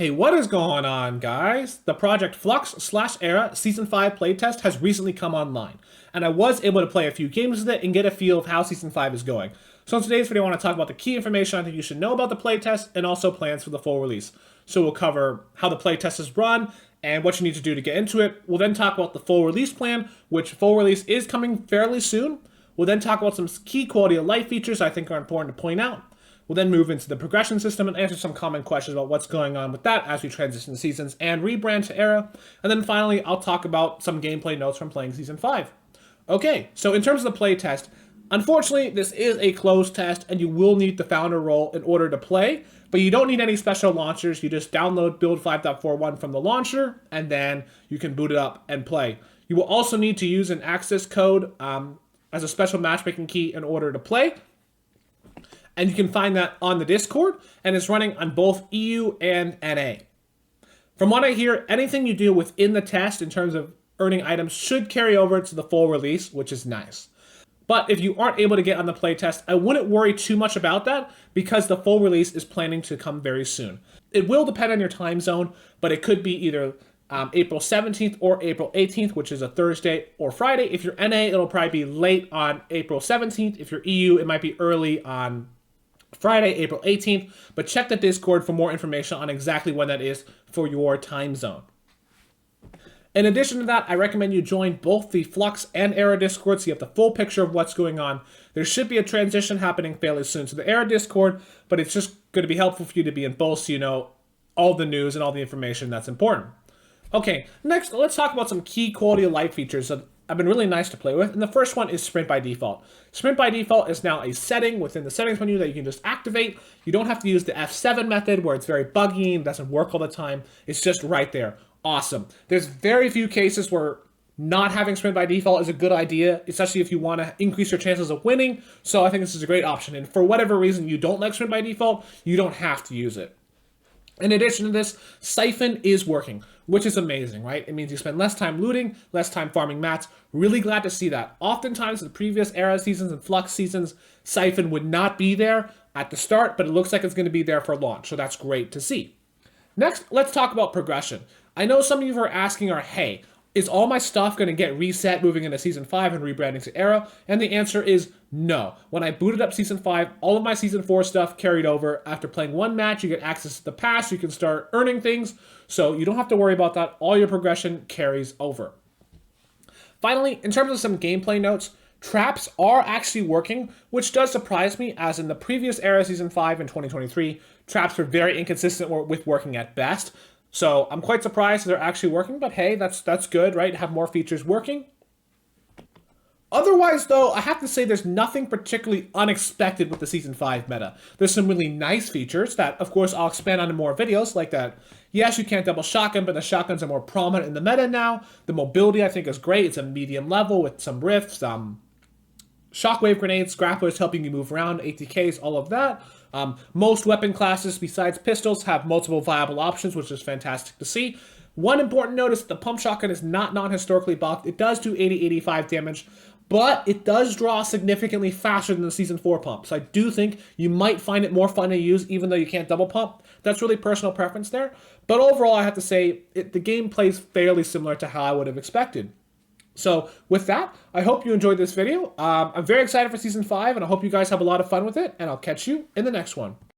Hey, what is going on, guys? The Project Flux/Era Season 5 playtest has recently come online, and I was able to play a few games with it and get a feel of how Season 5 is going. So in today's video, I want to talk about the key information I think you should know about the playtest and also plans for the full release. So we'll cover how the playtest is run and what you need to do to get into it. We'll then talk about the full release plan, which full release is coming fairly soon. We'll then talk about some key quality of life features I think are important to point out. We'll then move into the progression system and answer some common questions about what's going on with that as we transition seasons and rebrand to Era. And then finally, I'll talk about some gameplay notes from playing Season 5. Okay, so in terms of the play test, unfortunately, this is a closed test and you will need the founder role in order to play, but you don't need any special launchers. You just download build 5.41 from the launcher and then you can boot it up and play. You will also need to use an access code as a special matchmaking key in order to play. And you can find that on the Discord, and it's running on both EU and NA. From what I hear, anything you do within the test in terms of earning items should carry over to the full release, which is nice. But if you aren't able to get on the playtest, I wouldn't worry too much about that because the full release is planning to come very soon. It will depend on your time zone, but it could be either April 17th or April 18th, which is a Thursday or Friday. If you're NA, it'll probably be late on April 17th. If you're EU, it might be early on Friday, April 18th, but check the Discord for more information on exactly when that is for your time zone. In addition to that, I recommend you join both the Flux and Era Discord so you have the full picture of what's going on. There should be a transition happening fairly soon to the Era Discord, but it's just going to be helpful for you to be in both so you know all the news and all the information that's important. Okay, next, let's talk about some key quality of life features that have been really nice to play with, and the first one is Sprint by Default. Sprint by Default is now a setting within the settings menu that you can just activate. You don't have to use the F7 method where it's very buggy and doesn't work all the time. It's just right there. Awesome. There's very few cases where not having Sprint by Default is a good idea, especially if you want to increase your chances of winning, so I think this is a great option, and for whatever reason you don't like Sprint by Default, you don't have to use it. In addition to this, Siphon is working, which is amazing, right? It means you spend less time looting, less time farming mats. Really glad to see that. Oftentimes, in the previous Era seasons and Flux seasons, Siphon would not be there at the start, but it looks like it's going to be there for launch, so that's great to see. Next, let's talk about progression. I know some of you are asking hey, is all my stuff going to get reset moving into Season 5 and rebranding to Era? And the answer is no. When I booted up Season 5, all of my Season 4 stuff carried over. After playing one match, you get access to the pass, you can start earning things, so you don't have to worry about that. All your progression carries over. Finally, in terms of some gameplay notes, traps are actually working, which does surprise me, as in the previous Era Season 5 in 2023, traps were very inconsistent with working at best. So I'm quite surprised they're actually working, but hey, that's good, right? Have more features working. Otherwise, though, I have to say there's nothing particularly unexpected with the Season 5 meta. There's some really nice features that, of course, I'll expand on in more videos, like that. Yes, you can't double shotgun, but the shotguns are more prominent in the meta now. The mobility, I think, is great. It's a medium level with some rifts, shockwave grenades, grapplers helping you move around, ATKs, all of that. Most weapon classes besides pistols have multiple viable options, which is fantastic to see. One important note is that the pump shotgun is not non-historically buffed. It does do 80-85 damage, but it does draw significantly faster than the Season 4 pump. So I do think you might find it more fun to use even though you can't double pump. That's really personal preference there. But overall, I have to say, the game plays fairly similar to how I would have expected. So with that, I hope you enjoyed this video. I'm very excited for Season 5, and I hope you guys have a lot of fun with it, and I'll catch you in the next one.